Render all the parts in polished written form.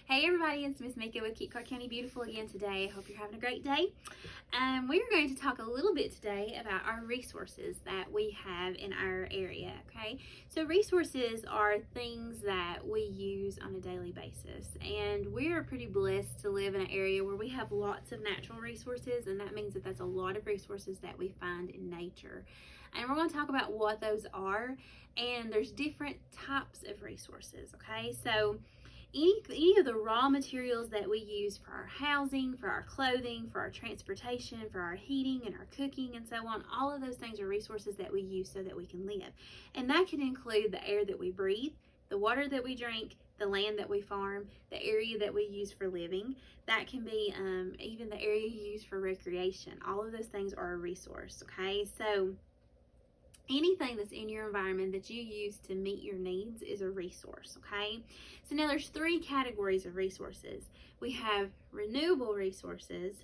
Hey everybody, it's Miss Mika with Keep Clark County Beautiful again today. I hope you're having a great day. We're going to talk a little bit today about our resources that we have in our area, okay? So resources are things that we use on a daily basis, and we are pretty blessed to live in an area where we have lots of natural resources, and that means that that's a lot of resources that we find in nature. And we're going to talk about what those are, and there's different types of resources, okay? So any of the raw materials that we use for our housing, for our clothing, for our transportation, for our heating and our cooking and so on, all of those things are resources that we use so that we can live. And that can include the air that we breathe, the water that we drink, the land that we farm, the area that we use for living. That can be even the area you use for recreation. All of those things are a resource, okay? So anything that's in your environment that you use to meet your needs is a resource, okay? So now there's three categories of resources. We have renewable resources,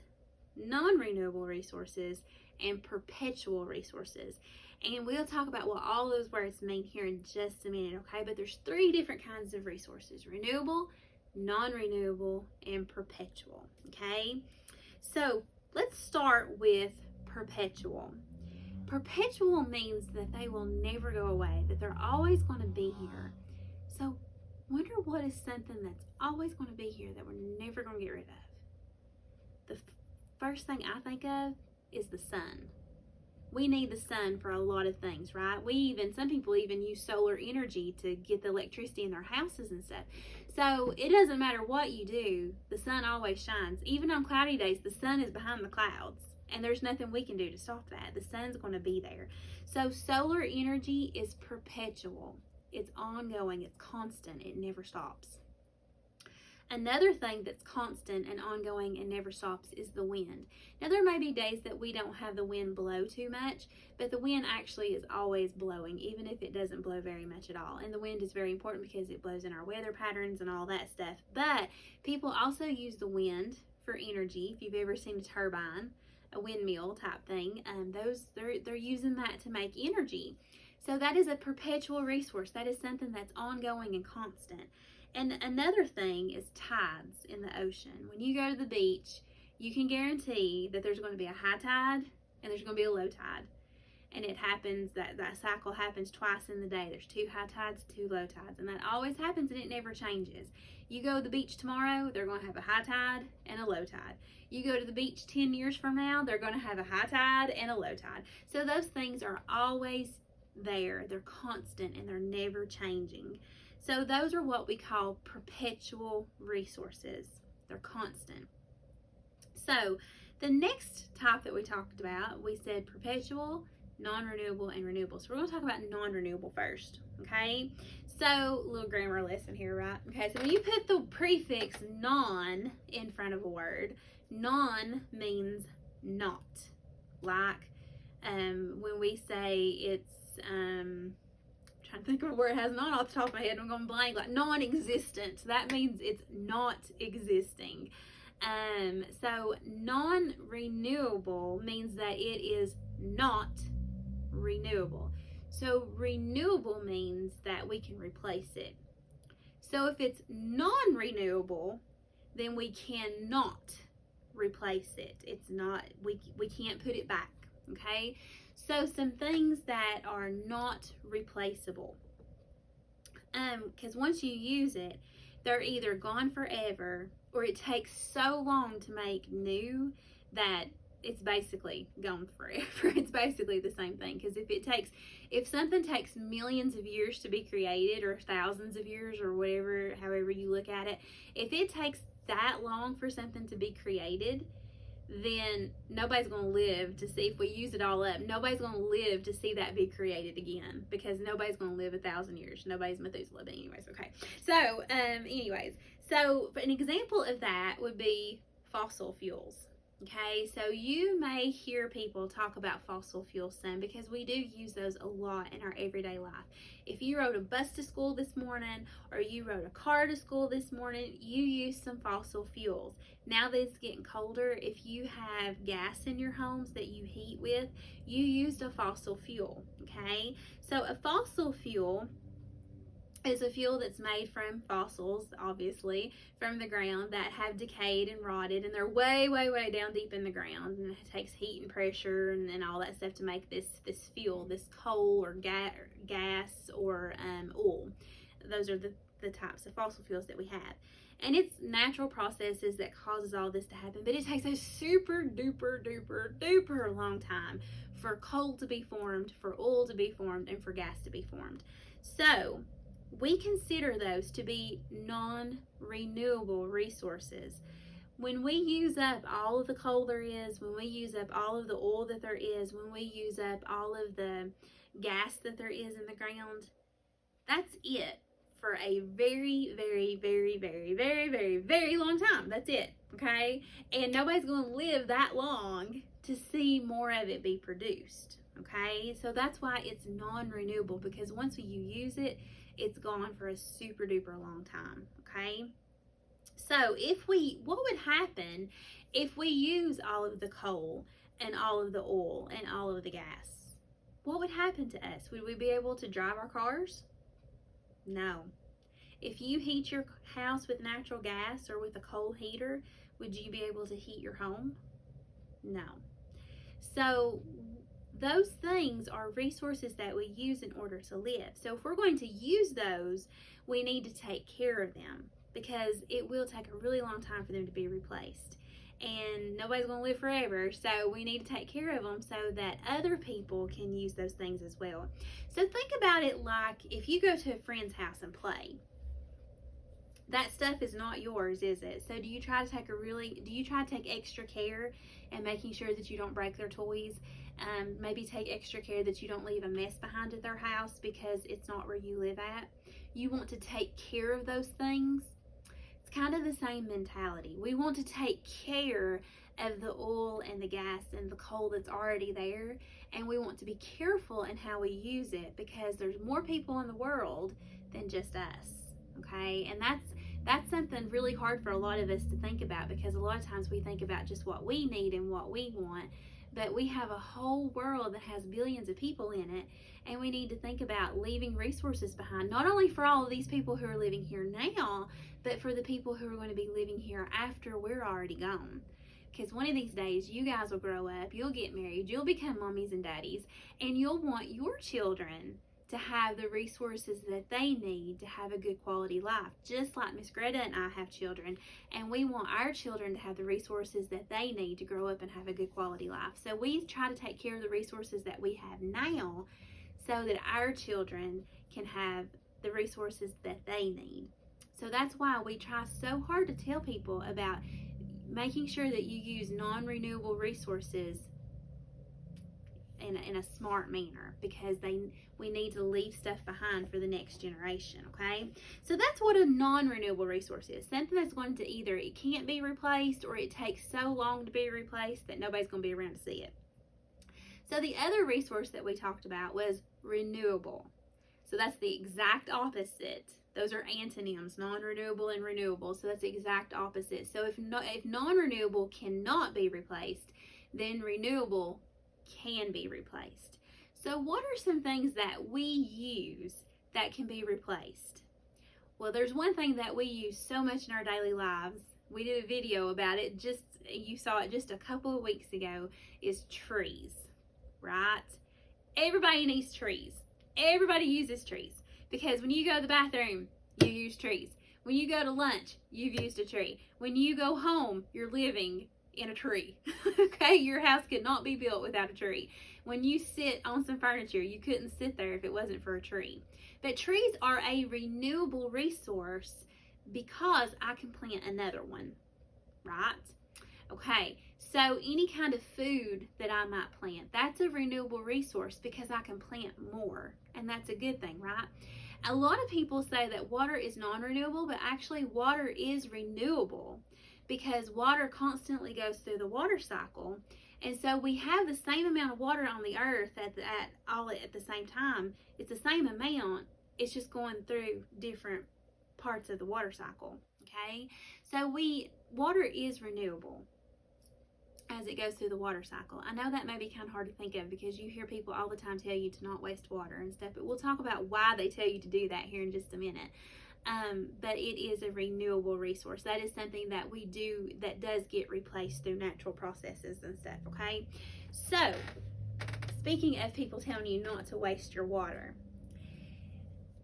non-renewable resources, and perpetual resources. And we'll talk about what all those words mean here in just a minute, okay? But there's three different kinds of resources: renewable, non-renewable, and perpetual, okay? So let's start with perpetual. Perpetual means that they will never go away, that they're always going to be here. So wonder what is something that's always going to be here that we're never going to get rid of. The first thing I think of is the sun. We need the sun for a lot of things, right? Some people even use solar energy to get the electricity in their houses and stuff. So it doesn't matter what you do, the sun always shines. Even on cloudy days, the sun is behind the clouds. And there's nothing we can do to stop that. The sun's going to be there. So solar energy is perpetual. It's ongoing. It's constant. It never stops. Another thing that's constant and ongoing and never stops is the wind. Now, there may be days that we don't have the wind blow too much, but the wind actually is always blowing, even if it doesn't blow very much at all. And the wind is very important because it blows in our weather patterns and all that stuff. But people also use the wind for energy. If you've ever seen a turbine, a windmill type thing, they're using that to make energy. So that is a perpetual resource. That is something that's ongoing and constant. And another thing is tides in the ocean. When you go to the beach, you can guarantee that there's going to be a high tide and there's going to be a low tide. And it happens, that cycle happens twice in the day. There's 2 high tides, 2 low tides, and that always happens, and it never changes. You go to the beach tomorrow, they're going to have a high tide and a low tide. You go to the beach 10 years from now, they're going to have a high tide and a low tide. So those things are always there. They're constant and they're never changing. So those are what we call perpetual resources. They're constant. So the next type that we talked about, we said perpetual, non-renewable, and renewable. So we're going to talk about non-renewable first, okay? So, little grammar lesson here, right? Okay, so when you put the prefix non in front of a word, non means not. Like, when we say it's, I'm trying to think of a word that has not off the top of my head, I'm going blank, like non-existent. That means it's not existing. So non-renewable means that it is not renewable. So renewable means that we can replace it. So if it's non-renewable, then we cannot replace it. It's not, we can't put it back, okay? So some things that are not replaceable. Because once you use it, they're either gone forever or it takes so long to make new that it's basically gone forever. It's basically the same thing. Because if something takes millions of years to be created, or thousands of years, or whatever, however you look at it, if it takes that long for something to be created, then nobody's going to live to see, if we use it all up, nobody's going to live to see that be created again, because nobody's going to live 1,000 years. Nobody's Methuselah, but anyways, okay. So, so an example of that would be fossil fuels. Okay, so you may hear people talk about fossil fuels some, because we do use those a lot in our everyday life. If you rode a bus to school this morning, or you rode a car to school this morning, you use some fossil fuels. Now that it's getting colder, if you have gas in your homes that you heat with, you used a fossil fuel, okay? So a fossil fuel is a fuel that's made from fossils, obviously, from the ground that have decayed and rotted, and they're way, way, way down deep in the ground, and it takes heat and pressure and all that stuff to make this fuel, this coal or gas or oil. Those are the types of fossil fuels that we have. And it's natural processes that causes all this to happen, but it takes a super duper duper duper long time for coal to be formed, for oil to be formed, and for gas to be formed. So we consider those to be non-renewable resources. When we use up all of the coal there is, when we use up all of the oil that there is, when we use up all of the gas that there is in the ground, that's it for a very, very, very, very, very, very, very long time. That's it, okay? And nobody's going to live that long to see more of it be produced, okay? So that's why it's non-renewable, because once you use it, it's gone for a super duper long time, okay? So what would happen if we use all of the coal and all of the oil and all of the gas? What would happen to us? Would we be able to drive our cars? No. If you heat your house with natural gas or with a coal heater, would you be able to heat your home? No. So those things are resources that we use in order to live. So if we're going to use those, we need to take care of them, because it will take a really long time for them to be replaced. And nobody's going to live forever, so we need to take care of them so that other people can use those things as well. So think about it like if you go to a friend's house and play. That stuff is not yours, is it? So do you try to take extra care in making sure that you don't break their toys? Maybe take extra care that you don't leave a mess behind at their house because it's not where you live at. You want to take care of those things. It's kind of the same mentality. We want to take care of the oil and the gas and the coal that's already there, and we want to be careful in how we use it, because there's more people in the world than just us, okay? And that's something really hard for a lot of us to think about, because a lot of times we think about just what we need and what we want, but we have a whole world that has billions of people in it, and we need to think about leaving resources behind, not only for all of these people who are living here now, but for the people who are going to be living here after we're already gone. Because one of these days, you guys will grow up, you'll get married, you'll become mommies and daddies, and you'll want your children to have the resources that they need to have a good quality life. Just like Miss Greta and I have children, and we want our children to have the resources that they need to grow up and have a good quality life. So we try to take care of the resources that we have now so that our children can have the resources that they need. So that's why we try so hard to tell people about making sure that you use non-renewable resources in a smart manner, because we need to leave stuff behind for the next generation, okay? So that's what a non-renewable resource is. Something that's going to either it can't be replaced, or it takes so long to be replaced that nobody's going to be around to see it. So the other resource that we talked about was renewable. So that's the exact opposite. Those are antonyms, non-renewable and renewable. So that's the exact opposite. So if non-renewable cannot be replaced, then renewable can be replaced. So what are some things that we use that can be replaced? Well, there's one thing that we use so much in our daily lives. We did a video about it, you saw it just a couple of weeks ago, is trees, right? Everybody needs trees. Everybody uses trees, because when you go to the bathroom, you use trees. When you go to lunch, you've used a tree. When you go home, you're living in a tree. Okay, your house could not be built without a tree. When you sit on some furniture, you couldn't sit there if it wasn't for a tree. But trees are a renewable resource because I can plant another one, right? Okay, so any kind of food that I might plant, that's a renewable resource because I can plant more, and that's a good thing, right? A lot of people say that water is non-renewable, but actually water is renewable, because water constantly goes through the water cycle. And so we have the same amount of water on the earth at the same time. It's the same amount, it's just going through different parts of the water cycle, okay? So water is renewable. as it goes through the water cycle. I know that may be kind of hard to think of because you hear people all the time tell you to not waste water and stuff, but we'll talk about why they tell you to do that here in just a minute. But it is a renewable resource. That is something that we do that does get replaced through natural processes and stuff, okay? So, speaking of people telling you not to waste your water,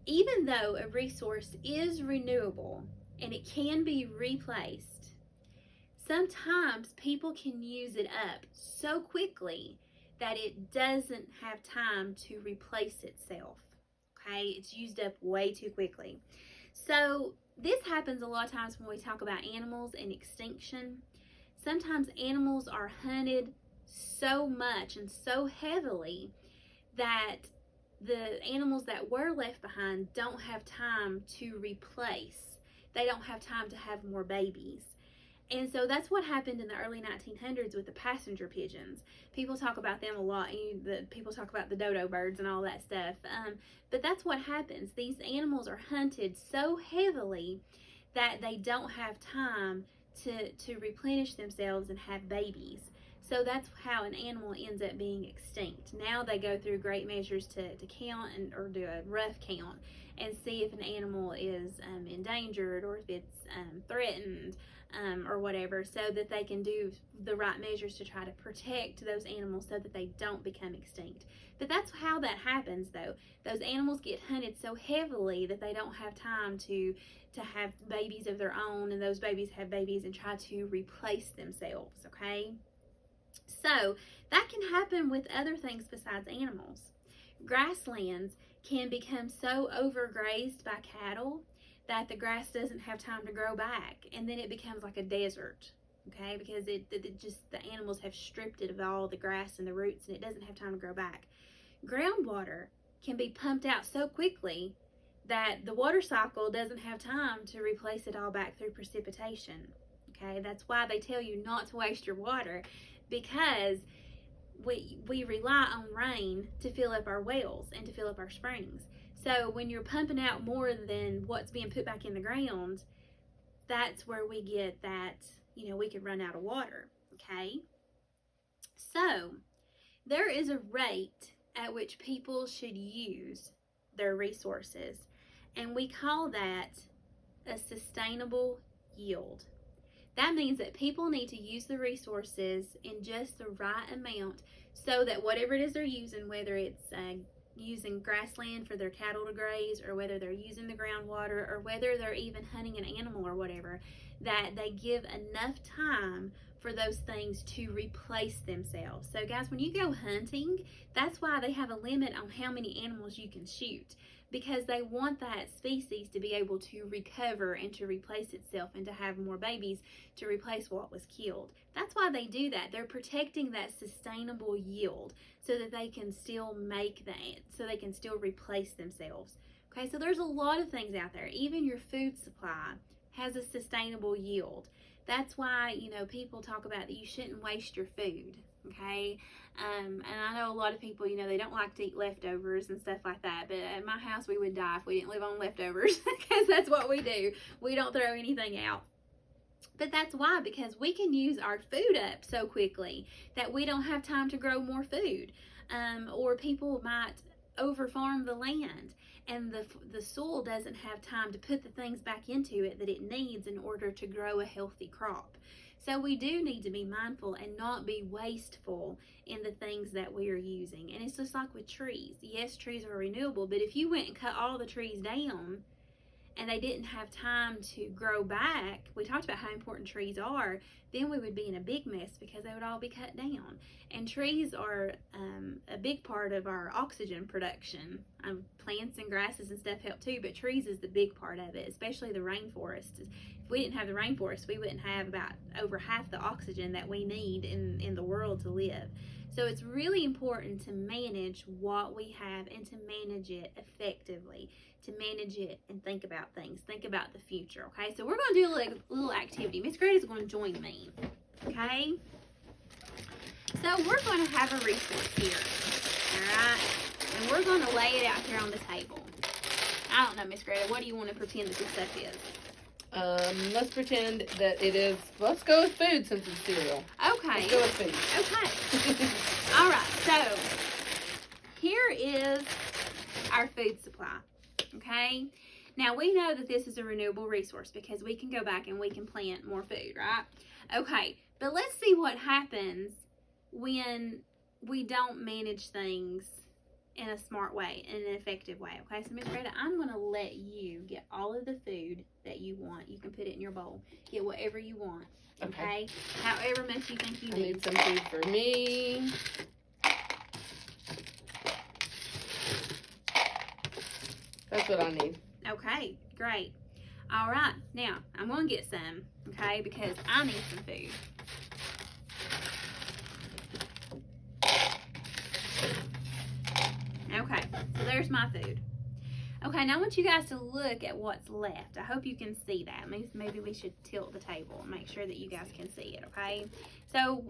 even though a resource is renewable and it can be replaced, sometimes people can use it up so quickly that it doesn't have time to replace itself, okay? It's used up way too quickly. So this happens a lot of times when we talk about animals and extinction. Sometimes animals are hunted so much and so heavily that the animals that were left behind don't have time to replace. They don't have time to have more babies. And so that's what happened in the early 1900s with the passenger pigeons. People talk about them a lot. People talk about the dodo birds and all that stuff. But that's what happens. These animals are hunted so heavily that they don't have time to replenish themselves and have babies. So that's how an animal ends up being extinct. Now they go through great measures to count or do a rough count and see if an animal is endangered or if it's threatened or whatever, so that they can do the right measures to try to protect those animals so that they don't become extinct. But that's how that happens, though. Those animals get hunted so heavily that they don't have time to have babies of their own, and those babies have babies and try to replace themselves, okay? So that can happen with other things besides animals. Grasslands can become so overgrazed by cattle that the grass doesn't have time to grow back, and then it becomes like a desert, okay, because it just, the animals have stripped it of all the grass and the roots, and it doesn't have time to grow back. Groundwater can be pumped out so quickly that the water cycle doesn't have time to replace it all back through precipitation, okay? That's why they tell you not to waste your water, because we rely on rain to fill up our wells and to fill up our springs. So when you're pumping out more than what's being put back in the ground, that's where we get that, we could run out of water, okay? So there is a rate at which people should use their resources, and we call that a sustainable yield. That means that people need to use the resources in just the right amount so that whatever it is they're using, whether it's using grassland for their cattle to graze, or whether they're using the groundwater, or whether they're even hunting an animal or whatever, that they give enough time for those things to replace themselves. So guys, when you go hunting, that's why they have a limit on how many animals you can shoot, because they want that species to be able to recover and to replace itself and to have more babies to replace what was killed. That's why they do that. They're protecting that sustainable yield so that they can still so they can still replace themselves. Okay, so there's a lot of things out there. Even your food supply has a sustainable yield. That's why, people talk about that you shouldn't waste your food, okay? And I know a lot of people, they don't like to eat leftovers and stuff like that, but at my house we would die if we didn't live on leftovers, because that's what we do. We don't throw anything out. But that's why, because we can use our food up so quickly that we don't have time to grow more food. Or people might over-farm the land, and the soil doesn't have time to put the things back into it that it needs in order to grow a healthy crop. So we do need to be mindful and not be wasteful in the things that we are using. And it's just like with trees. Yes, trees are renewable, but if you went and cut all the trees down and they didn't have time to grow back, we talked about how important trees are, then we would be in a big mess because they would all be cut down. And trees are a big part of our oxygen production. Plants and grasses and stuff help too, but trees is the big part of it, especially the rainforest. If we didn't have the rainforest, we wouldn't have about over half the oxygen that we need in the world to live. So it's really important to manage what we have and to manage it effectively, to manage it and think about things, think about the future, okay? So we're going to do a little activity. Miss Grady's going to join me, okay? So we're going to have a resource here, all right? And we're going to lay it out here on the table. I don't know, Miss Grady, what do you want to pretend that this stuff is? Let's pretend that it is, let's go with food since it's cereal. Okay. Let's go with food. Okay. All right. So here is our food supply. Okay. Now we know that this is a renewable resource because we can go back and we can plant more food, right? Okay. But let's see what happens when we don't manage things in a smart way, in an effective way. Okay, so Miss Greta, I'm going to let you get all of the food that you want. You can put it in your bowl. Get whatever you want. Okay? However much you think you need. I need some food for me. That's what I need. Okay, great. All right, now I'm going to get some, okay, because I need some food. Okay, so there's my food. Okay, now I want you guys to look at what's left. I hope you can see that. Maybe we should tilt the table and make sure that you guys can see it, okay? So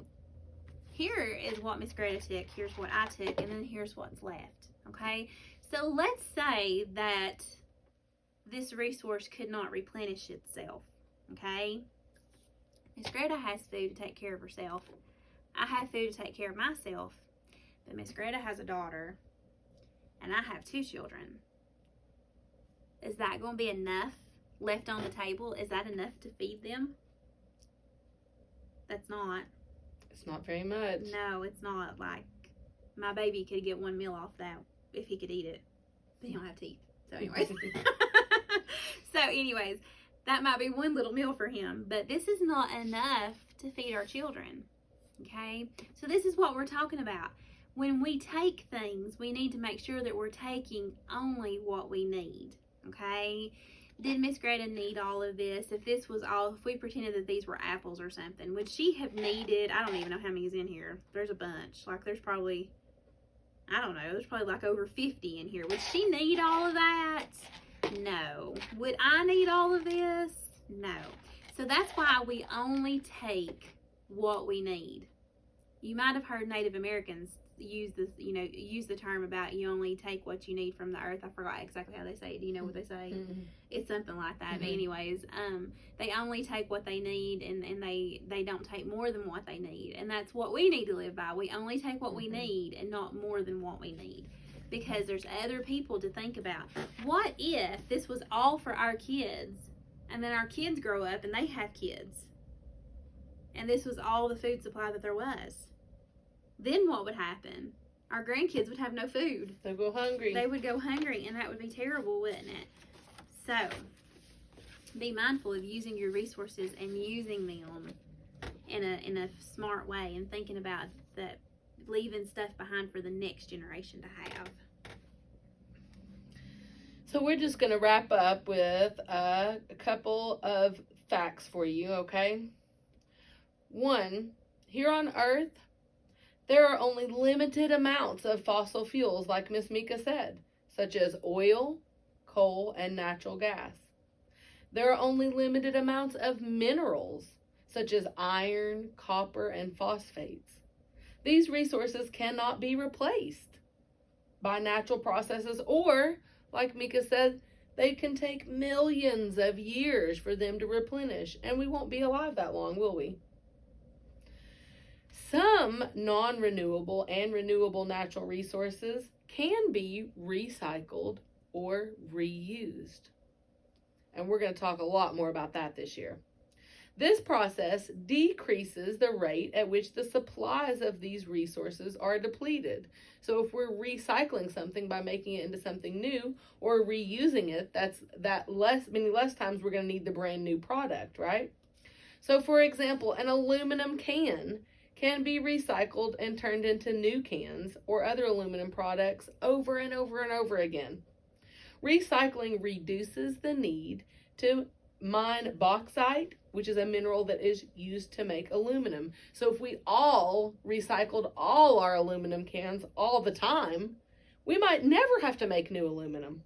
here is what Miss Greta took. Here's what I took, and then here's what's left, okay? So let's say that this resource could not replenish itself, okay? Miss Greta has food to take care of herself. I have food to take care of myself, but Miss Greta has a daughter, and I have 2 children. Is that going to be enough left on the table? Is that enough to feed them? That's not. It's not very much. No, it's not. Like, my baby could get 1 meal off that if he could eat it, but he don't have teeth. So anyways, that might be 1 little meal for him, but this is not enough to feed our children, okay? So this is what we're talking about. When we take things, we need to make sure that we're taking only what we need, okay? Did Miss Greta need all of this? If this was all, if we pretended that these were apples or something, would she have needed, I don't even know how many is in here. There's a bunch. Like, there's probably, I don't know, there's probably like over 50 in here. Would she need all of that? No. Would I need all of this? No. So that's why we only take what we need. You might have heard Native Americans use this, use the term about you only take what you need from the earth. I forgot exactly how they say it. Do you know what they say? Mm-hmm. It's something like that. Mm-hmm. But anyways, they only take what they need, and they don't take more than what they need. And that's what we need to live by. We only take what we need and not more than what we need. Because there's other people to think about. What if this was all for our kids, and then our kids grow up and they have kids, and this was all the food supply that there was? Then what would happen? Our grandkids would have no food. They'd go hungry. They would go hungry, and that would be terrible, wouldn't it? So, be mindful of using your resources and using them in a smart way, and thinking about that, leaving stuff behind for the next generation to have. So we're just going to wrap up with a couple of facts for you, okay? 1, here on Earth, there are only limited amounts of fossil fuels, like Miss Mika said, such as oil, coal, and natural gas. There are only limited amounts of minerals, such as iron, copper, and phosphates. These resources cannot be replaced by natural processes, or, like Mika said, they can take millions of years for them to replenish, and we won't be alive that long, will we? Some non-renewable and renewable natural resources can be recycled or reused. And we're going to talk a lot more about that this year. This process decreases the rate at which the supplies of these resources are depleted. So if we're recycling something by making it into something new or reusing it, many less times we're going to need the brand new product, right? So for example, an aluminum can be recycled and turned into new cans or other aluminum products over and over and over again. Recycling reduces the need to mine bauxite, which is a mineral that is used to make aluminum. So if we all recycled all our aluminum cans all the time, we might never have to make new aluminum.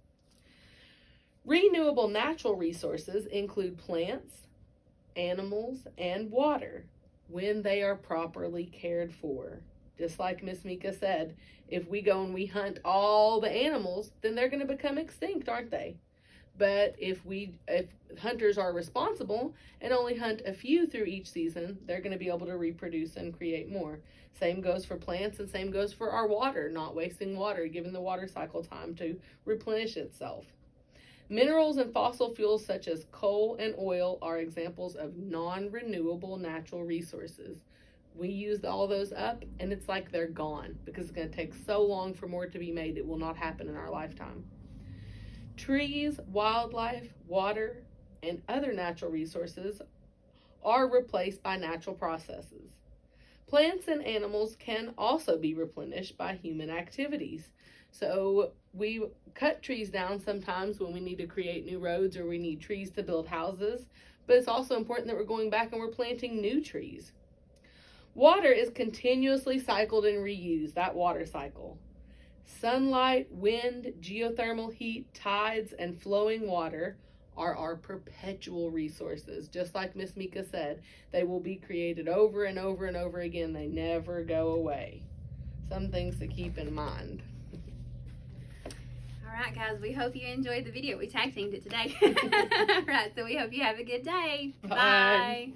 Renewable natural resources include plants, animals, and water when they are properly cared for. Just like Miss Mika said, if we go and we hunt all the animals, then they're going to become extinct, aren't they? But if hunters are responsible and only hunt a few through each season, they're going to be able to reproduce and create more. Same goes for plants, and same goes for our water, not wasting water, giving the water cycle time to replenish itself. Minerals and fossil fuels such as coal and oil are examples of non-renewable natural resources. We use all those up, and it's like they're gone because it's going to take so long for more to be made. It will not happen in our lifetime. Trees, wildlife, water, and other natural resources are replaced by natural processes. Plants and animals can also be replenished by human activities. So we cut trees down sometimes when we need to create new roads or we need trees to build houses, but it's also important that we're going back and we're planting new trees. Water is continuously cycled and reused, that water cycle. Sunlight, wind, geothermal heat, tides, and flowing water are our perpetual resources. Just like Miss Mika said, they will be created over and over and over again. They never go away. Some things to keep in mind. All right, guys, we hope you enjoyed the video. We tag teamed it today. All right, so we hope you have a good day. Bye. Bye.